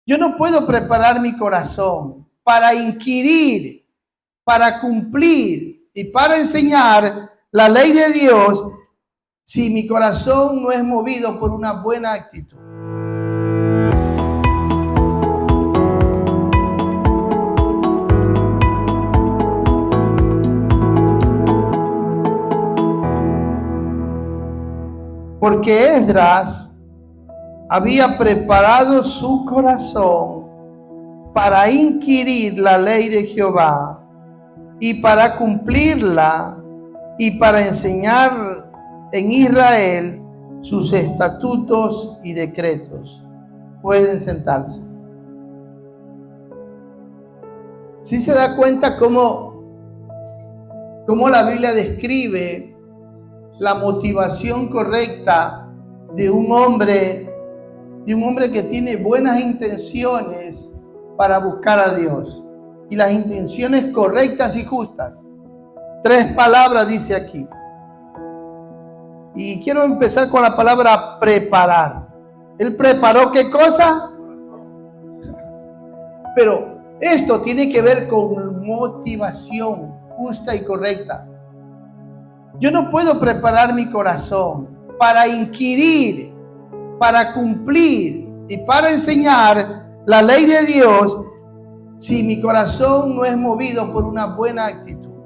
Yo no puedo preparar mi corazón para inquirir, para cumplir y para enseñar la ley de Dios si mi corazón no es movido por una buena actitud. Porque Esdras había preparado su corazón para inquirir la ley de Jehová y para cumplirla y para enseñar en Israel sus estatutos y decretos. Pueden sentarse. ¿Sí se da cuenta cómo la Biblia describe la motivación correcta de un hombre que tiene buenas intenciones para buscar a Dios? Y las intenciones correctas y justas. 3 palabras dice aquí. Y quiero empezar con la palabra preparar. ¿Él preparó qué cosa? Pero esto tiene que ver con motivación justa y correcta. Yo no puedo preparar mi corazón para inquirir, para cumplir y para enseñar la ley de Dios si mi corazón no es movido por una buena actitud,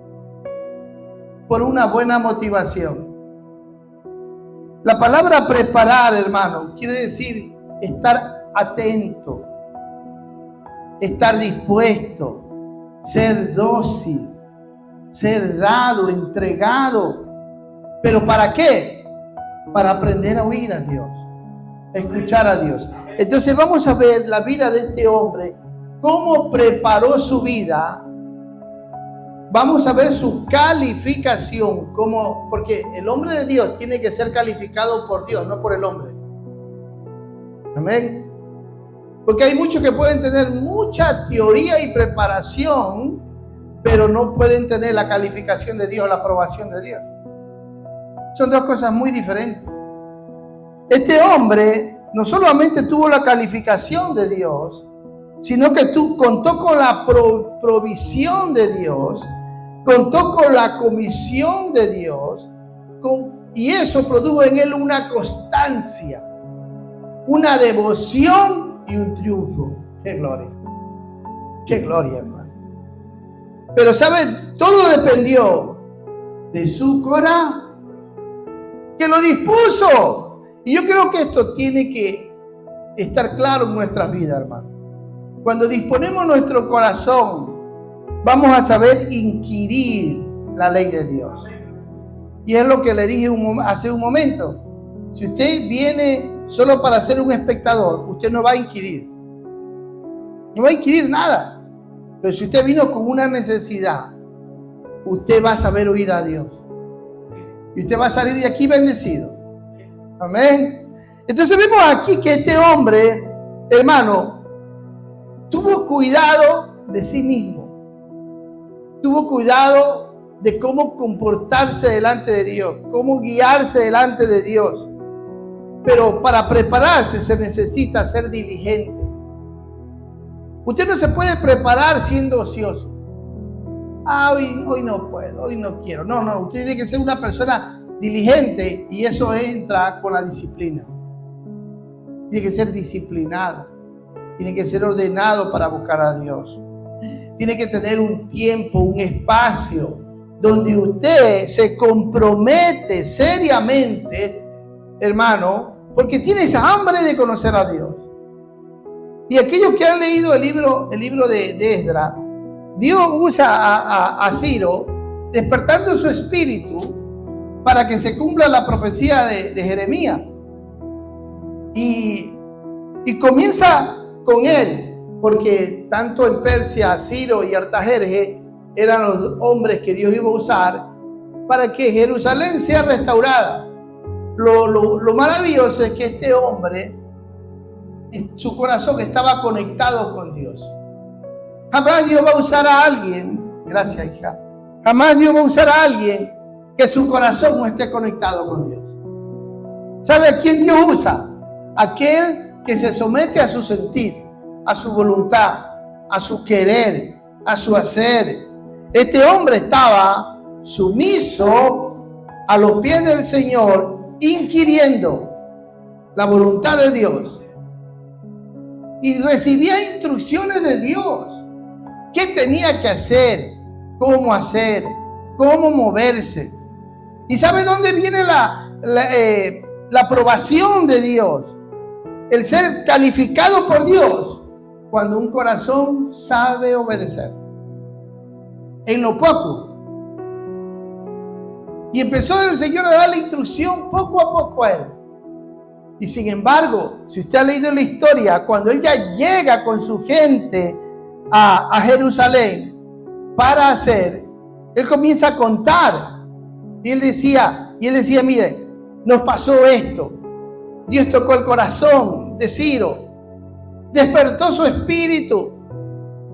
por una buena motivación. La palabra preparar, hermano, quiere decir estar atento, estar dispuesto, ser dócil, ser dado, entregado. ¿Pero para qué? Para aprender a oír a Dios, escuchar a Dios. Entonces vamos a ver la vida de este hombre, cómo preparó su vida. Vamos a ver su calificación, porque el hombre de Dios tiene que ser calificado por Dios, no por el hombre. Amén. Porque hay muchos que pueden tener mucha teoría y preparación, pero no pueden tener la calificación de Dios, la aprobación de Dios. Son dos cosas muy diferentes. Este hombre no solamente tuvo la calificación de Dios, sino que contó con la provisión de Dios, contó con la comisión de Dios, y eso produjo en él una constancia, una devoción y un triunfo. ¡Qué gloria, hermano! Pero ¿saben? Todo dependió de su corazón, que lo dispuso. Y yo creo que esto tiene que estar claro en nuestras vidas, hermano. Cuando disponemos nuestro corazón, vamos a saber inquirir la ley de Dios. Y es lo que le dije hace un momento. Si usted viene solo para ser un espectador, usted no va a inquirir. No va a inquirir nada. Pero si usted vino con una necesidad, usted va a saber oír a Dios. Y usted va a salir de aquí bendecido. Amén. Entonces vemos aquí que este hombre, hermano, tuvo cuidado de sí mismo. Tuvo cuidado de cómo comportarse delante de Dios, cómo guiarse delante de Dios. Pero para prepararse se necesita ser diligente. Usted no se puede preparar siendo ocioso. Hoy no puedo, hoy no quiero. No, usted tiene que ser una persona diligente y eso entra con la disciplina. Tiene que ser disciplinado. Tiene que ser ordenado para buscar a Dios. Tiene que tener un tiempo, un espacio donde usted se compromete seriamente, hermano, porque tiene esa hambre de conocer a Dios. Y aquellos que han leído el libro de Esdras, Dios usa a Ciro despertando su espíritu para que se cumpla la profecía de Jeremías. Y comienza con él, porque tanto en Persia, Ciro y Artajerjes eran los hombres que Dios iba a usar para que Jerusalén sea restaurada. Lo maravilloso es que este hombre, su corazón estaba conectado con Dios. Jamás Dios va a usar a alguien, gracias hija, jamás Dios va a usar a alguien que su corazón no esté conectado con Dios. ¿Sabe a quién Dios usa? Aquel que se somete a su sentir, a su voluntad, a su querer, a su hacer. Este hombre estaba sumiso a los pies del Señor, inquiriendo la voluntad de Dios. Y recibía instrucciones de Dios. ¿Qué tenía que hacer? ¿Cómo moverse? ¿Y sabe dónde viene la aprobación de Dios? El ser calificado por Dios. Cuando un corazón sabe obedecer. En lo poco. Y empezó el Señor a darle instrucción poco a poco a él. Y sin embargo, si usted ha leído la historia, cuando él ya llega con su gente a Jerusalén para hacer, él comienza a contar. Y él decía, mire, nos pasó esto. Dios tocó el corazón de Ciro. Despertó su espíritu.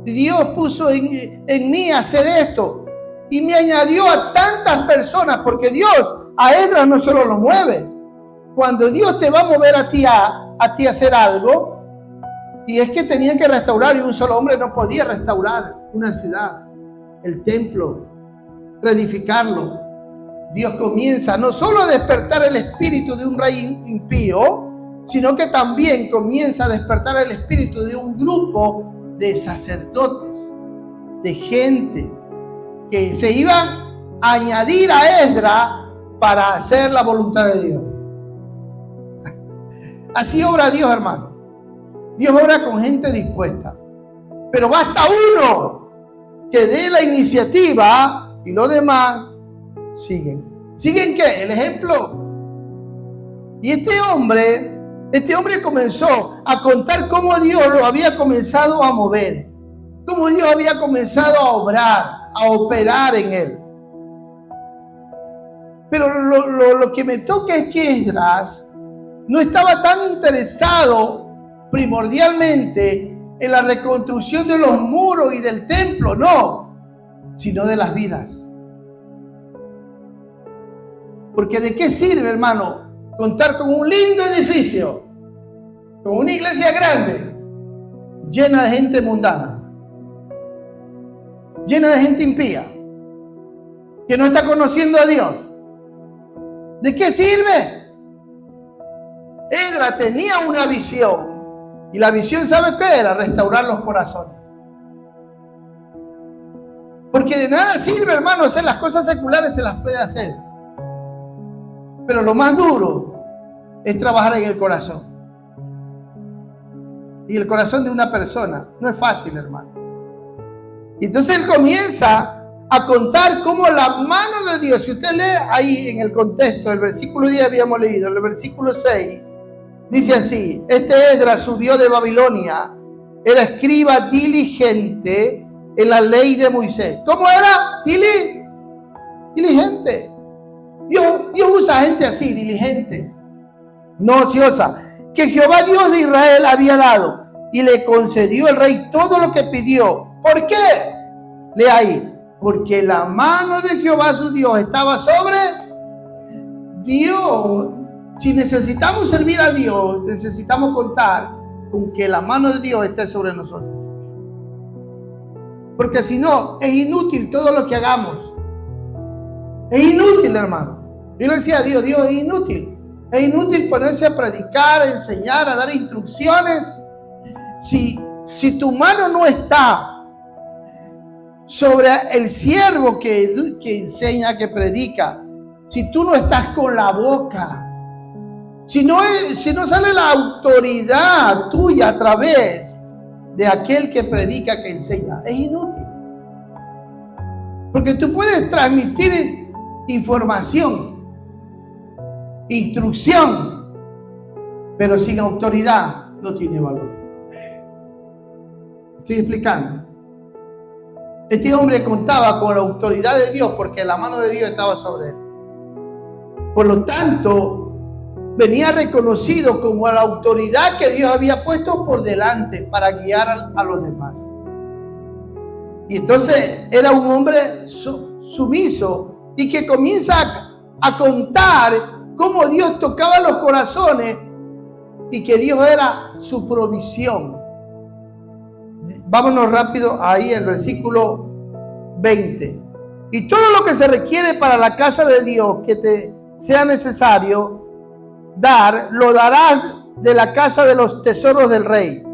Dios puso en mí hacer esto. Y me añadió a tantas personas, porque Dios a Esdras no solo lo mueve. Cuando Dios te va a mover a ti a hacer algo, y es que tenía que restaurar, y un solo hombre no podía restaurar una ciudad, el templo, reedificarlo. Dios comienza no solo a despertar el espíritu de un rey impío, sino que también comienza a despertar el espíritu de un grupo de sacerdotes, de gente que se iban a añadir a Esdras para hacer la voluntad de Dios. Así obra Dios, hermano. Dios obra con gente dispuesta. Pero basta uno que dé la iniciativa y los demás siguen. ¿Siguen qué? El ejemplo. Y este hombre comenzó a contar cómo Dios lo había comenzado a mover. Cómo Dios había comenzado a obrar, a operar en él. Pero lo que me toca es que Esdras no estaba tan interesado primordialmente en la reconstrucción de los muros y del templo, no, sino de las vidas. Porque ¿de qué sirve, hermano, contar con un lindo edificio, con una iglesia grande, llena de gente mundana, llena de gente impía, que no está conociendo a Dios? ¿De qué sirve? Esdras tenía una visión. Y la visión, ¿sabe qué era? Restaurar los corazones. Porque de nada sirve, hermano, hacer las cosas seculares, se las puede hacer. Pero lo más duro es trabajar en el corazón. Y el corazón de una persona no es fácil, hermano. Y entonces él comienza a contar cómo la mano de Dios, si usted lee ahí en el contexto, el versículo 10 habíamos leído, el versículo 6, dice así: este Esdras subió de Babilonia, era escriba diligente en la ley de Moisés. ¿Cómo era? Diligente. Dios usa gente así, diligente, no ociosa, que Jehová Dios de Israel había dado, y le concedió el rey todo lo que pidió. ¿Por qué? Lee ahí. Porque la mano de Jehová su Dios estaba sobre Dios. Si necesitamos servir a Dios, necesitamos contar con que la mano de Dios esté sobre nosotros. Porque si no, es inútil todo lo que hagamos. Es inútil, hermano. Yo le decía a Dios, es inútil. Es inútil ponerse a predicar, a enseñar, a dar instrucciones. Si tu mano no está sobre el siervo que enseña, que predica, si tú no estás con la boca, si no sale la autoridad tuya a través de aquel que predica, que enseña, es inútil. Porque tú puedes transmitir información, instrucción, pero sin autoridad no tiene valor. Estoy explicando. Este hombre contaba con la autoridad de Dios porque la mano de Dios estaba sobre él. Por lo tanto, venía reconocido como la autoridad que Dios había puesto por delante para guiar a los demás. Y entonces era un hombre sumiso y que comienza a contar cómo Dios tocaba los corazones y que Dios era su provisión. Vámonos rápido ahí el versículo 20. Y todo lo que se requiere para la casa de Dios que te sea necesario dar, lo darás de la casa de los tesoros del rey.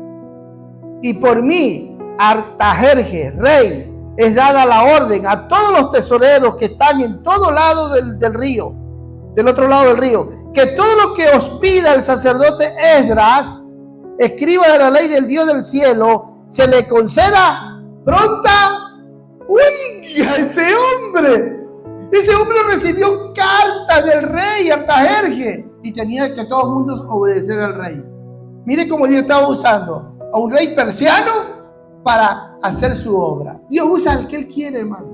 Y por mí, Artajerjes, rey, es dada la orden a todos los tesoreros que están en todo lado del río, del otro lado del río, que todo lo que os pida el sacerdote Esdras, escriba de la ley del Dios del cielo, se le conceda pronta. ¡Uy! Ese hombre recibió cartas del rey Artajerjes y tenía que todo el mundo obedecer al rey. Mire cómo Dios estaba usando a un rey persiano para hacer su obra. Dios usa al que Él quiere, hermano.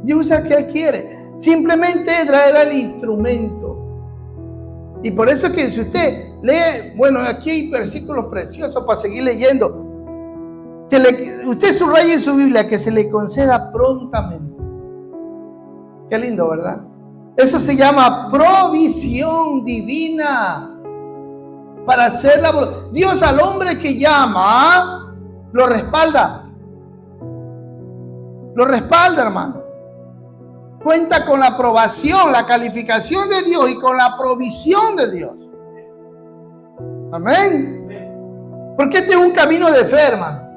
Dios usa al que Él quiere. Simplemente era el instrumento. Y por eso que si usted lee, bueno, aquí hay versículos preciosos para seguir leyendo. Usted subraya en su Biblia que se le conceda prontamente. Qué lindo, ¿verdad? Eso se llama provisión divina para hacer la voluntad. Dios al hombre que llama lo respalda. Lo respalda, hermano. Cuenta con la aprobación, la calificación de Dios y con la provisión de Dios. Amén. Porque este es un camino de fe, hermano.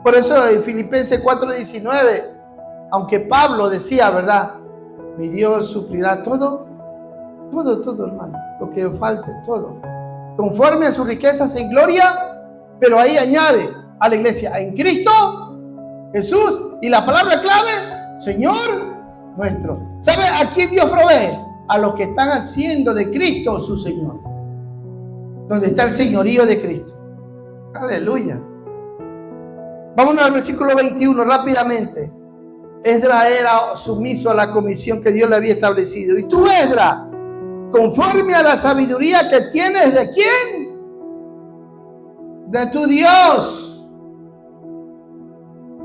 Por eso en Filipenses 4:19, aunque Pablo decía, ¿verdad? Mi Dios suplirá todo, hermano, lo que falte, todo, conforme a sus riquezas en gloria, pero ahí añade a la iglesia, en Cristo Jesús, y la palabra clave, Señor nuestro. ¿Sabe a quién Dios provee? A los que están haciendo de Cristo su Señor, donde está el señorío de Cristo. Aleluya. Vámonos al versículo 21 rápidamente. Esdras era sumiso a la comisión que Dios le había establecido. Y tú, Esdras, conforme a la sabiduría que tienes, ¿de quién? De tu Dios.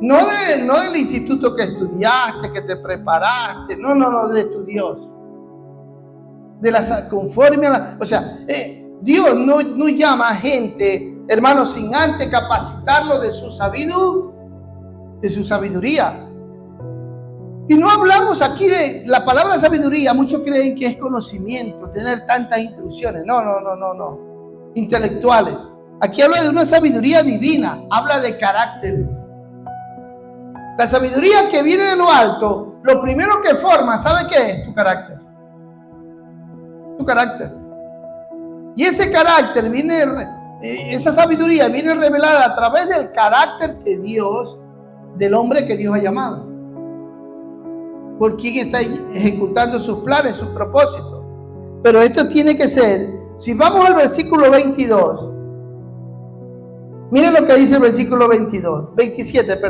No del instituto que estudiaste, que te preparaste. No, de tu Dios. Conforme a la... O sea, Dios no llama a gente, hermanos, sin antes capacitarlo de su sabiduría. Y no hablamos aquí de la palabra sabiduría. Muchos creen que es conocimiento, tener tantas instrucciones. No. Intelectuales. Aquí habla de una sabiduría divina. Habla de carácter. La sabiduría que viene de lo alto, lo primero que forma, ¿sabe qué es? Tu carácter. Tu carácter. Y ese carácter esa sabiduría viene revelada a través del carácter del hombre que Dios ha llamado. Por quien está ejecutando sus planes, sus propósitos. Pero esto tiene que ser, si vamos al versículo 22, miren lo que dice el versículo 27.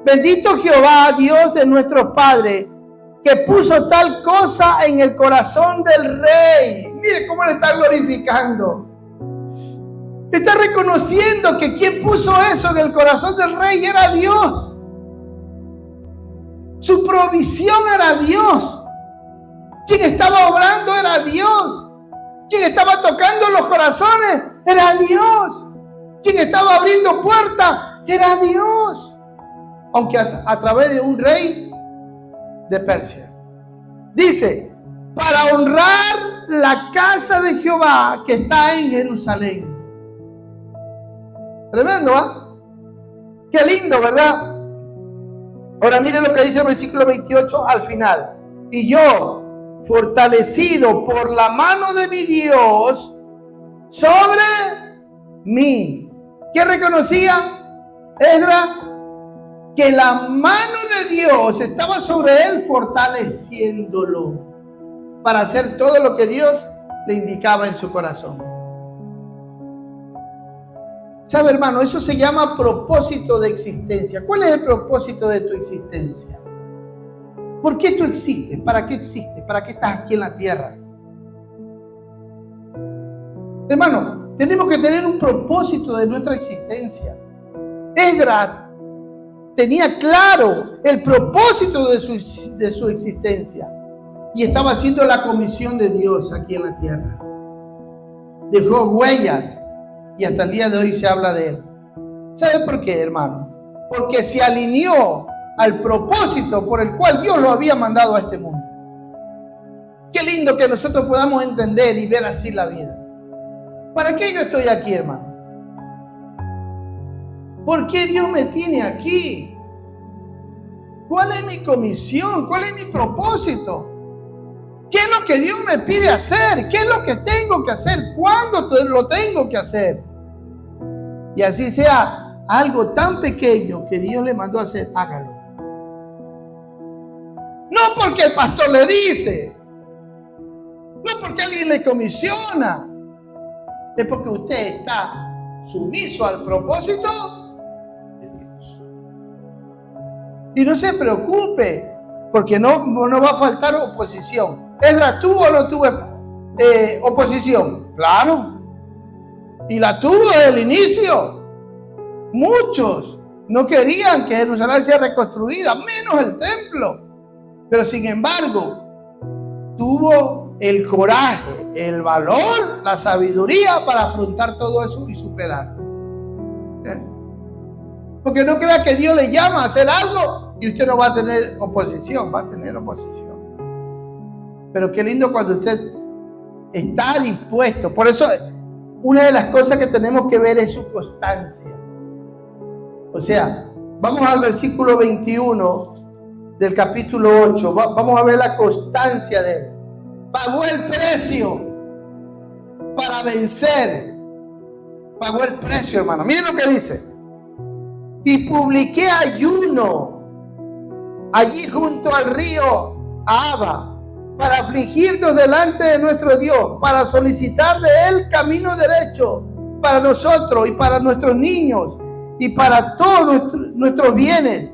Bendito Jehová, Dios de nuestros padres, que puso tal cosa en el corazón del rey. Mire cómo le está glorificando. Está reconociendo que quien puso eso en el corazón del rey era Dios. Su provisión era Dios. Quien estaba obrando era Dios. Quien estaba tocando los corazones era Dios. Quien estaba abriendo puertas era Dios. Aunque a través de un rey de Persia. Dice, para honrar la casa de Jehová que está en Jerusalén. Tremendo, ¿ah? Qué lindo, ¿verdad? Ahora miren lo que dice el versículo 28 al final. Y yo, fortalecido por la mano de mi Dios, sobre mí. ¿Qué reconocía Esdras? Que la mano de Dios estaba sobre él, fortaleciéndolo para hacer todo lo que Dios le indicaba en su corazón. ¿Sabe, hermano? Eso se llama propósito de existencia. ¿Cuál es el propósito de tu existencia? ¿Por qué tú existes? ¿Para qué existes? ¿Para qué estás aquí en la tierra? Hermano, tenemos que tener un propósito de nuestra existencia. Esdras tenía claro el propósito de su existencia y estaba haciendo la comisión de Dios aquí en la tierra. Dejó huellas y hasta el día de hoy se habla de él. ¿Sabe por qué, hermano? Porque se alineó al propósito por el cual Dios lo había mandado a este mundo. Qué lindo que nosotros podamos entender y ver así la vida. ¿Para qué yo estoy aquí, hermano? ¿Por qué Dios me tiene aquí? ¿Cuál es mi comisión? ¿Cuál es mi propósito? ¿Qué es lo que Dios me pide hacer? ¿Qué es lo que tengo que hacer? ¿Cuándo lo tengo que hacer? Y así sea algo tan pequeño que Dios le mandó a hacer, hágalo. No porque el pastor le dice, no porque alguien le comisiona, es porque usted está sumiso al propósito de Dios. Y no se preocupe, porque no va a faltar oposición. Esdras, ¿tuvo o no tuvo oposición? Claro. Y la tuvo desde el inicio. Muchos no querían que Jerusalén sea reconstruida, menos el templo. Pero sin embargo, tuvo el coraje, el valor, la sabiduría para afrontar todo eso y superarlo. Porque no crea que Dios le llama a hacer algo y usted no va a tener oposición, va a tener oposición. Pero qué lindo cuando usted está dispuesto. Por eso, una de las cosas que tenemos que ver es su constancia. O sea, vamos al versículo 21 del capítulo 8. Vamos a ver la constancia de él. Pagó el precio para vencer. Pagó el precio, hermano. Miren lo que dice. Y publiqué ayuno allí junto al río Ahava, para afligirnos delante de nuestro Dios, para solicitar de Él camino derecho para nosotros y para nuestros niños y para todos nuestros bienes.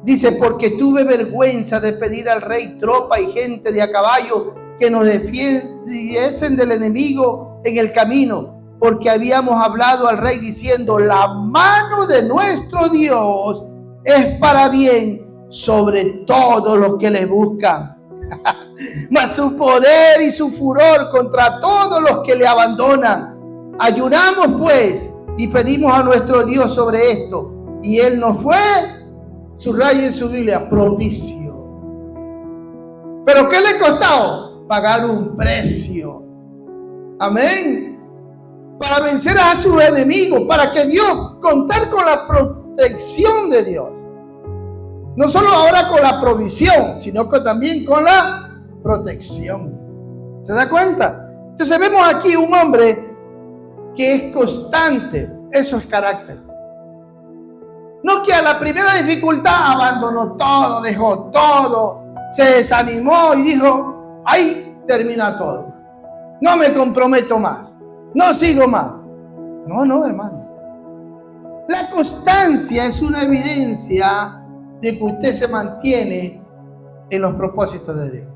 Dice, porque tuve vergüenza de pedir al rey tropa y gente de a caballo que nos defiendiesen del enemigo en el camino, porque habíamos hablado al rey diciendo, la mano de nuestro Dios es para bien sobre todos los que le buscan. Mas su poder y su furor contra todos los que le abandonan. Ayunamos pues y pedimos a nuestro Dios sobre esto, y él nos fue, subraya en su Biblia, propicio. ¿Pero qué le costó? Pagar un precio. Amén. Para vencer a sus enemigos, para que Dios, contar con la protección de Dios. No solo ahora con la provisión, sino que también con la protección. ¿Se da cuenta? Entonces vemos aquí un hombre que es constante. Eso es carácter. No que a la primera dificultad abandonó todo, dejó todo, se desanimó y dijo, ahí termina todo. No me comprometo más. No sigo más. No, hermano. La constancia es una evidencia de que usted se mantiene en los propósitos de Dios.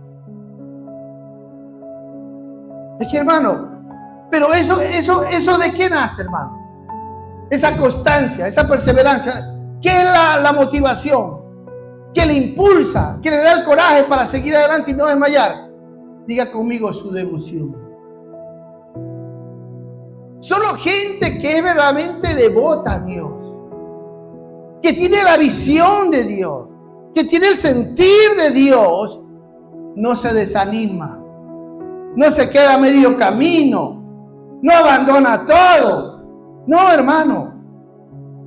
Es que, hermano, pero eso ¿de qué nace, hermano? Esa constancia, esa perseverancia. ¿Qué es la motivación? ¿Qué le impulsa? ¿Qué le da el coraje para seguir adelante y no desmayar? Diga conmigo, su devoción. Solo gente que es verdaderamente devota a Dios, que tiene la visión de Dios, que tiene el sentir de Dios, no se desanima, no se queda a medio camino, no abandona todo. No, hermano.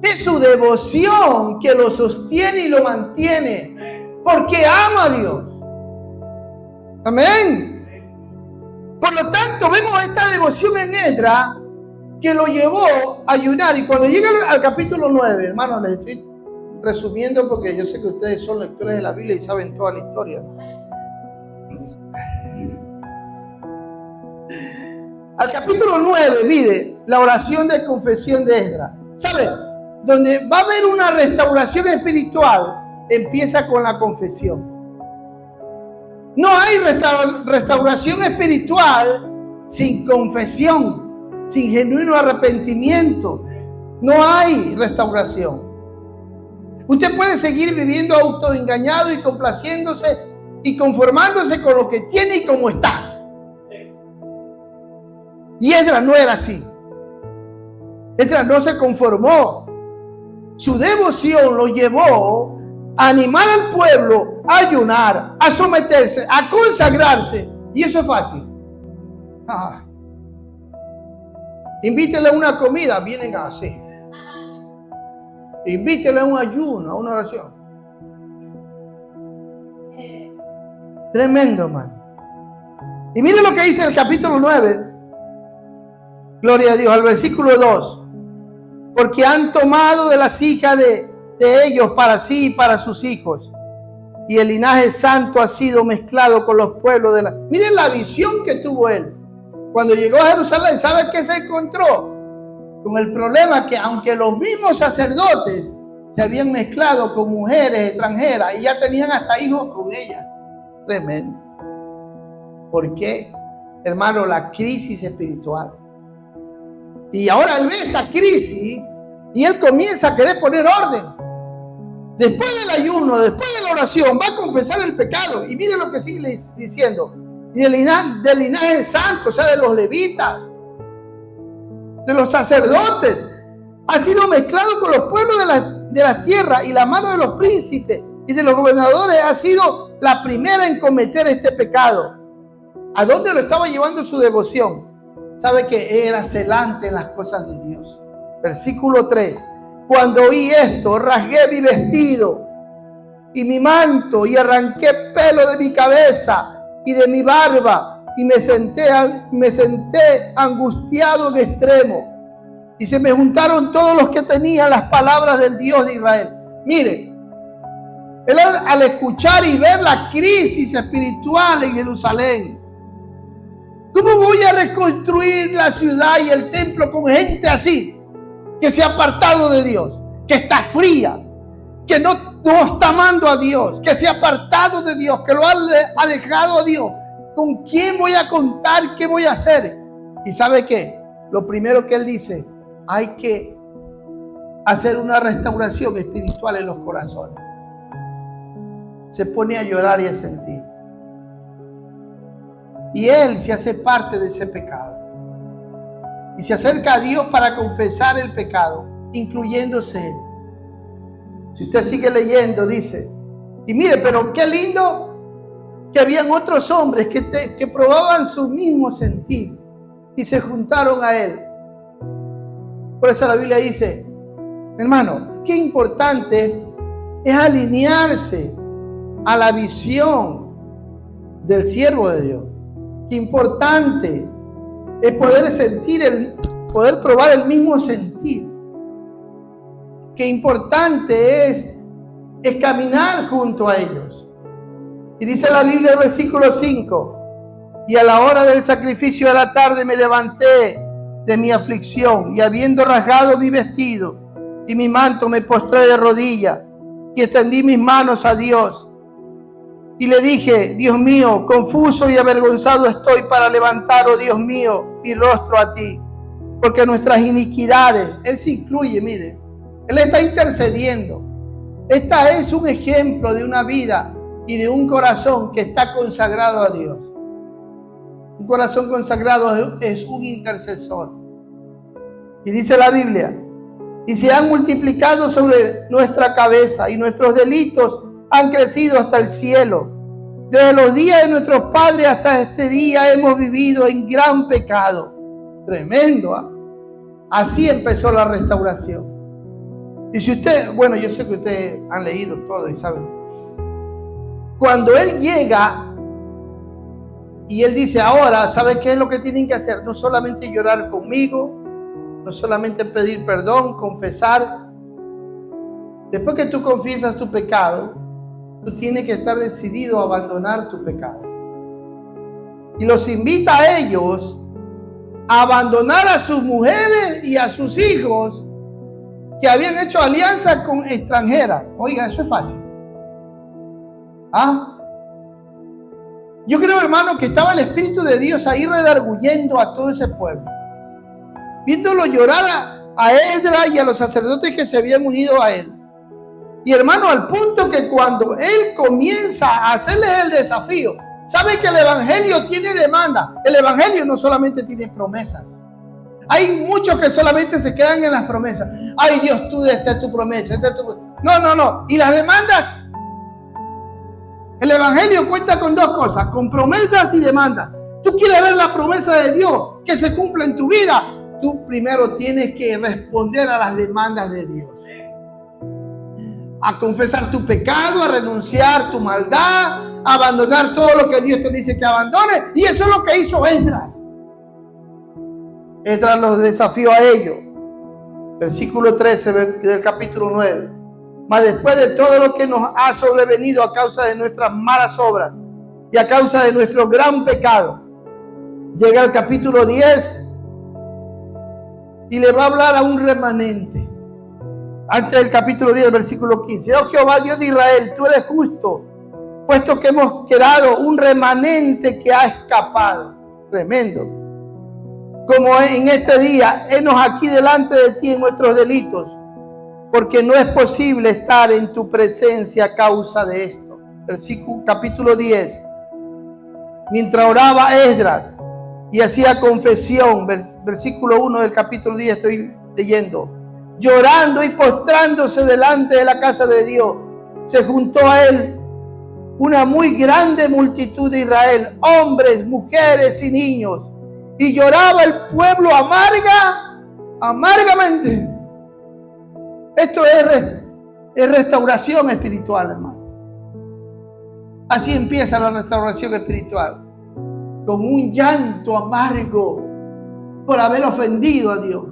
Es su devoción que lo sostiene y lo mantiene, porque ama a Dios. Amén. Por lo tanto, vemos esta devoción en Esdras que lo llevó a ayunar. Y cuando llega al capítulo 9, hermanos, les estoy resumiendo porque yo sé que ustedes son lectores de la Biblia y saben toda la historia. Al capítulo 9, mire, la oración de confesión de Esdras. ¿Sabe? Donde va a haber una restauración espiritual, empieza con la confesión. No hay restauración espiritual sin confesión, sin genuino arrepentimiento. No hay restauración. Usted puede seguir viviendo autoengañado y complaciéndose y conformándose con lo que tiene y como está. Y Esdras no era así. Esdras no se conformó. Su devoción lo llevó a animar al pueblo a ayunar, a someterse, a consagrarse. Y eso es fácil. Invítele a una comida, vienen así. Invítele a un ayuno, a una oración. Tremendo, hermano. Y miren lo que dice el capítulo 9. Gloria a Dios, al versículo 2. Porque han tomado de las hijas de ellos para sí y para sus hijos. Y el linaje santo ha sido mezclado con los pueblos de la... Miren la visión que tuvo él. Cuando llegó a Jerusalén, ¿sabe qué se encontró? Con el problema que aunque los mismos sacerdotes se habían mezclado con mujeres extranjeras y ya tenían hasta hijos con ellas. Tremendo. ¿Por qué? Hermano, la crisis espiritual. Y ahora él ve esta crisis y él comienza a querer poner orden. Después del ayuno, después de la oración, va a confesar el pecado. Y miren lo que sigue diciendo. Y del linaje santo, o sea, de los levitas, de los sacerdotes, ha sido mezclado con los pueblos de la tierra, y la mano de los príncipes y de los gobernadores ha sido la primera en cometer este pecado. ¿A dónde lo estaba llevando su devoción? Sabe que era celante en las cosas de Dios. Versículo 3. Cuando oí esto, rasgué mi vestido y mi manto y arranqué pelo de mi cabeza y de mi barba y me senté angustiado en extremo. Y se me juntaron todos los que tenían las palabras del Dios de Israel. Mire, él al escuchar y ver la crisis espiritual en Jerusalén, ¿cómo voy a reconstruir la ciudad y el templo con gente así? Que se ha apartado de Dios, que está fría, que no está amando a Dios, que se ha apartado de Dios, que lo ha dejado a Dios. ¿Con quién voy a contar? ¿Qué voy a hacer? ¿Y sabe qué? Lo primero que él dice, hay que hacer una restauración espiritual en los corazones. Se pone a llorar y a sentir. Y él se hace parte de ese pecado. Y se acerca a Dios para confesar el pecado, incluyéndose él. Si usted sigue leyendo, dice, y mire, pero qué lindo que habían otros hombres que probaban su mismo sentir y se juntaron a él. Por eso la Biblia dice, hermano, qué importante es alinearse a la visión del siervo de Dios. Qué importante es poder probar el mismo sentir. Qué importante es caminar junto a ellos. Y dice la Biblia, el versículo 5, y a la hora del sacrificio de la tarde me levanté de mi aflicción, y habiendo rasgado mi vestido y mi manto, me postré de rodillas y extendí mis manos a Dios. Y le dije, Dios mío, confuso y avergonzado estoy para levantar, oh Dios mío, mi rostro a ti, porque nuestras iniquidades, él se incluye, mire, él está intercediendo. Esta es un ejemplo de una vida y de un corazón que está consagrado a Dios. Un corazón consagrado es un intercesor. Y dice la Biblia, y se han multiplicado sobre nuestra cabeza y nuestros delitos han crecido hasta el cielo. Desde los días de nuestros padres hasta este día hemos vivido en gran pecado. Tremendo, ¿eh? Así empezó la restauración. Y si usted, bueno, yo sé que ustedes han leído todo y saben. Cuando él llega y él dice, ahora, ¿sabe qué es lo que tienen que hacer? No solamente llorar conmigo, no solamente pedir perdón, confesar. Después que tú confiesas tu pecado, tú tienes que estar decidido a abandonar tu pecado. Y los invita a ellos a abandonar a sus mujeres y a sus hijos que habían hecho alianza con extranjeras. Oiga, eso es fácil. ¿Ah? Yo creo, hermano, que estaba el Espíritu de Dios ahí redarguyendo a todo ese pueblo, viéndolo llorar a Esdras y a los sacerdotes que se habían unido a él. Y hermano, al punto que cuando él comienza a hacerles el desafío, sabe que el evangelio tiene demanda. El evangelio no solamente tiene promesas. Hay muchos que solamente se quedan en las promesas. Ay, Dios, tú, esta es tu promesa, esta es tu promesa. No. ¿Y las demandas? El Evangelio cuenta con dos cosas, con promesas y demandas. Tú quieres ver la promesa de Dios que se cumpla en tu vida. Tú primero tienes que responder a las demandas de Dios. A confesar tu pecado, a renunciar tu maldad, a abandonar todo lo que Dios te dice que abandones. Y eso es lo que hizo Esdras. Esdras los desafió a ellos. Versículo 13 del capítulo 9. Mas después de todo lo que nos ha sobrevenido a causa de nuestras malas obras y a causa de nuestro gran pecado, llega al capítulo 10 y le va a hablar a un remanente. Antes del capítulo 10, versículo 15. Oh Jehová, Dios de Israel, tú eres justo, puesto que hemos quedado un remanente que ha escapado. Tremendo. Como en este día, henos aquí delante de ti en nuestros delitos, porque no es posible estar en tu presencia a causa de esto. Versículo capítulo 10. Mientras oraba Esdras y hacía confesión, versículo 1 del capítulo 10 estoy leyendo. Llorando y postrándose delante de la casa de Dios, se juntó a él una muy grande multitud de Israel, hombres, mujeres y niños, y lloraba el pueblo amargamente. Esto es restauración espiritual, hermano. Así empieza la restauración espiritual, con un llanto amargo por haber ofendido a Dios,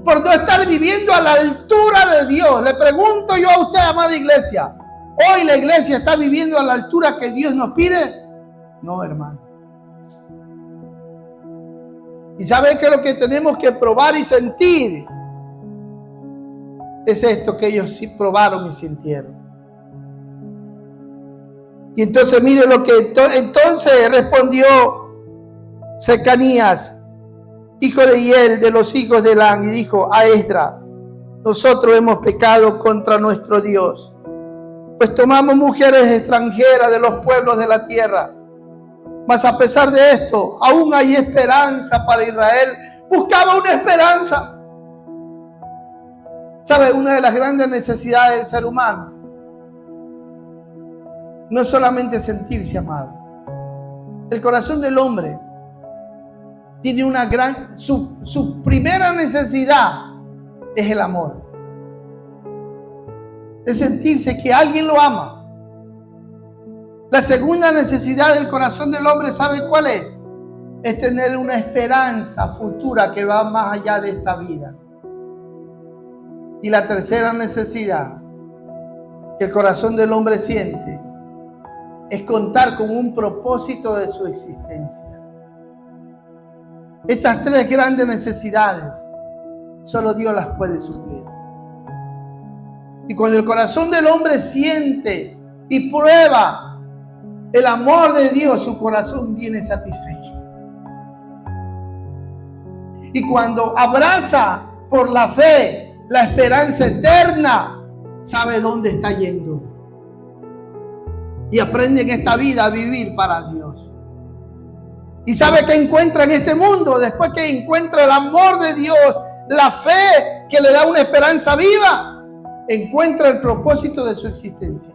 por no estar viviendo a la altura de Dios. Le pregunto yo a usted, amada iglesia, ¿hoy la iglesia está viviendo a la altura que Dios nos pide? No, hermano. ¿Y sabe qué es lo que tenemos que probar y sentir? Es esto que ellos sí probaron y sintieron. Y entonces mire lo que entonces respondió Secanías, hijo de Hiel, de los hijos de Elán, y dijo a Esdras: nosotros hemos pecado contra nuestro Dios, pues tomamos mujeres extranjeras de los pueblos de la tierra. Mas a pesar de esto, aún hay esperanza para Israel. Buscaba una esperanza. ¿Sabe? Una de las grandes necesidades del ser humano no es solamente sentirse amado. El corazón del hombre tiene una gran... Su primera necesidad es el amor. Es sentirse que alguien lo ama. La segunda necesidad del corazón del hombre, ¿sabe cuál es? Es tener una esperanza futura que va más allá de esta vida. Y la tercera necesidad que el corazón del hombre siente es contar con un propósito de su existencia. Estas tres grandes necesidades solo Dios las puede suplir. Y cuando el corazón del hombre siente y prueba el amor de Dios, su corazón viene satisfecho. Y cuando abraza por la fe la esperanza eterna, sabe dónde está yendo. Y aprende en esta vida a vivir para Dios. Y sabe que encuentra en este mundo, después que encuentra el amor de Dios, la fe que le da una esperanza viva, encuentra el propósito de su existencia.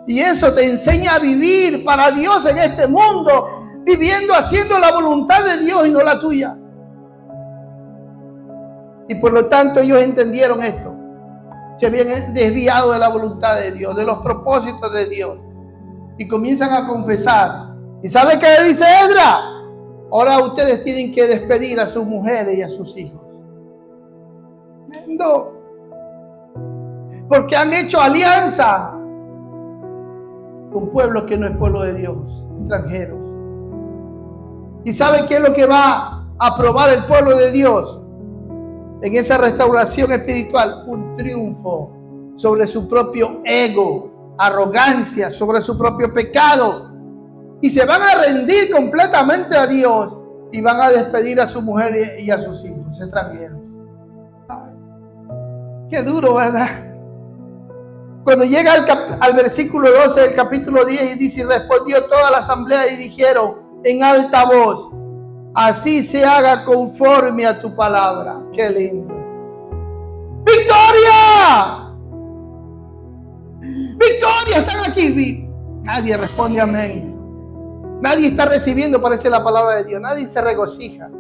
Y eso te enseña a vivir para Dios en este mundo, viviendo, haciendo la voluntad de Dios y no la tuya. Y por lo tanto ellos entendieron esto. Se habían desviado de la voluntad de Dios, de los propósitos de Dios. Y comienzan a confesar. ¿Y sabe qué le dice Esdras? Ahora ustedes tienen que despedir a sus mujeres y a sus hijos. Tremendo. Porque han hecho alianza con pueblos que no es pueblo de Dios, extranjeros. ¿Y sabe qué es lo que va a probar el pueblo de Dios en esa restauración espiritual? Un triunfo sobre su propio ego, arrogancia, sobre su propio pecado. Y se van a rendir completamente a Dios y van a despedir a su mujer y a sus hijos extranjeros. Ay, qué duro, ¿verdad? Cuando llega al versículo 12 del capítulo 10 y dice: y respondió toda la asamblea y dijeron en alta voz: así se haga conforme a tu palabra. Qué lindo. ¡Victoria! ¡Victoria! Están aquí. Nadie responde amén. Nadie está recibiendo, parece, la palabra de Dios. Nadie se regocija.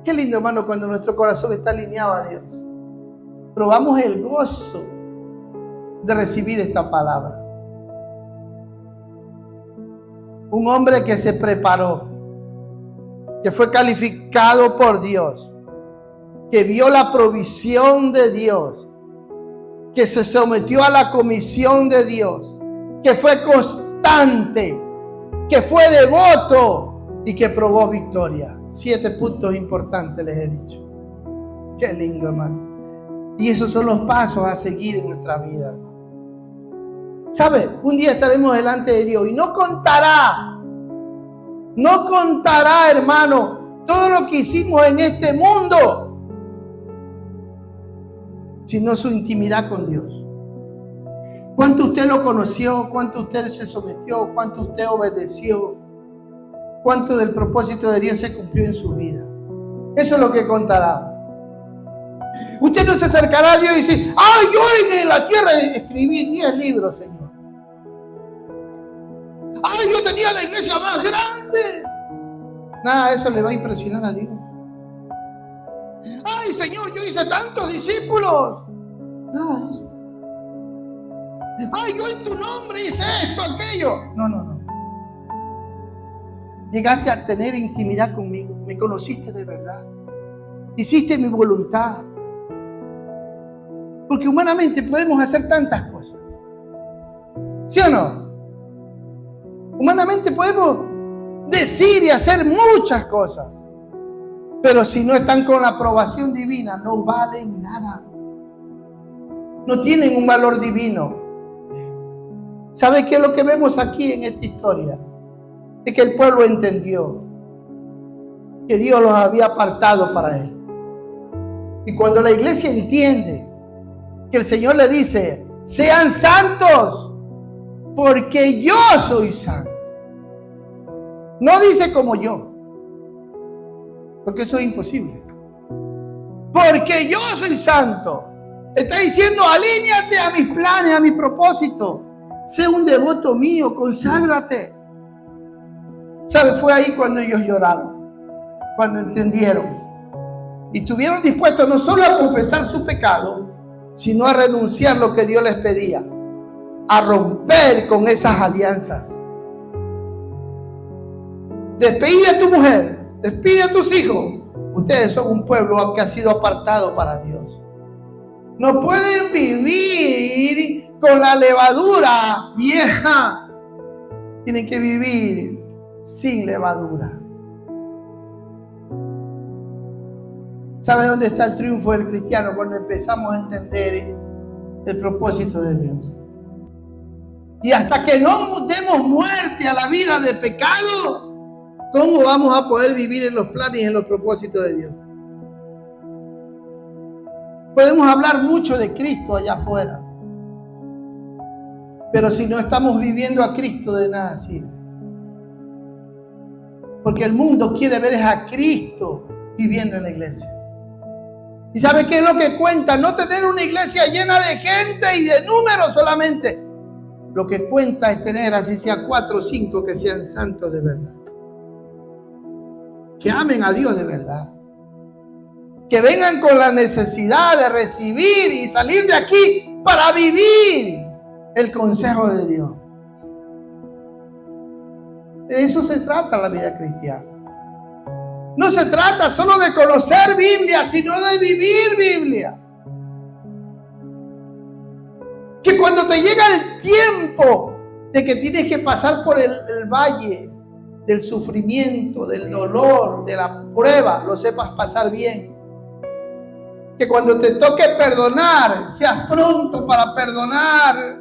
Qué lindo, hermano, cuando nuestro corazón está alineado a Dios. Probamos el gozo de recibir esta palabra. Un hombre que se preparó, que fue calificado por Dios, que vio la provisión de Dios, que se sometió a la comisión de Dios, que fue constante, que fue devoto y que probó victoria. 7 puntos importantes les he dicho. Qué lindo, hermano. Y esos son los pasos a seguir en nuestra vida, hermano. ¿Sabe? Un día estaremos delante de Dios y no contará, hermano, todo lo que hicimos en este mundo, sino su intimidad con Dios. Cuánto usted lo conoció, cuánto usted se sometió, cuánto usted obedeció, cuánto del propósito de Dios se cumplió en su vida. Eso es lo que contará. Usted no se acercará a Dios y dice: ¡ay, yo en la tierra escribí 10 libros, Señor! ¡Ay, yo tenía la iglesia más grande! Nada de eso le va a impresionar a Dios. ¡Ay, Señor, yo hice tantos discípulos! Nada de eso. ¡Ay, yo en tu nombre hice esto, aquello! No. Llegaste a tener intimidad conmigo. Me conociste de verdad. Hiciste mi voluntad. Porque humanamente podemos hacer tantas cosas. ¿Sí o no? Humanamente podemos decir y hacer muchas cosas. Pero si no están con la aprobación divina, no valen nada. No tienen un valor divino. ¿Sabe qué es lo que vemos aquí en esta historia? Es que el pueblo entendió que Dios los había apartado para él. Y cuando la iglesia entiende que el Señor le dice: sean santos, porque yo soy santo. No dice como yo, porque eso es imposible. Porque yo soy santo. Está diciendo: alíñate a mis planes, a mi propósito. Sé un devoto mío, conságrate. ¿Sabe? Fue ahí cuando ellos lloraron, cuando entendieron y estuvieron dispuestos no solo a confesar su pecado, sino a renunciar lo que Dios les pedía, a romper con esas alianzas. Despide a tu mujer, despide a tus hijos. Ustedes son un pueblo que ha sido apartado para Dios. No pueden vivir con la levadura vieja. Tienen que vivir sin levadura. ¿Sabe dónde está el triunfo del cristiano? Cuando empezamos a entender el propósito de Dios. Y hasta que no demos muerte a la vida de pecado, ¿cómo vamos a poder vivir en los planes y en los propósitos de Dios? Podemos hablar mucho de Cristo allá afuera, pero si no estamos viviendo a Cristo, de nada sirve. Porque el mundo quiere ver a Cristo viviendo en la iglesia. ¿Y sabe qué es lo que cuenta? No tener una iglesia llena de gente y de números solamente. Lo que cuenta es tener, así sea 4 o 5, que sean santos de verdad. Que amen a Dios de verdad. Que vengan con la necesidad de recibir y salir de aquí para vivir el consejo de Dios. De eso se trata la vida cristiana. No se trata solo de conocer Biblia, sino de vivir Biblia. Que cuando te llega el tiempo de que tienes que pasar por el valle del sufrimiento, del dolor, de la prueba, lo sepas pasar bien. Que cuando te toque perdonar, seas pronto para perdonar.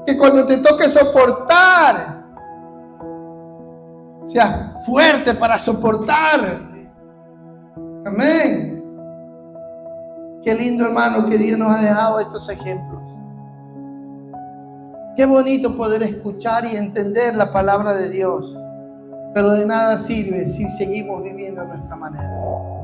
Que cuando te toque soportar, seas fuerte para soportar. Amén. Qué lindo, hermano, que Dios nos ha dejado estos ejemplos. Qué bonito poder escuchar y entender la palabra de Dios. Pero de nada sirve si seguimos viviendo a nuestra manera.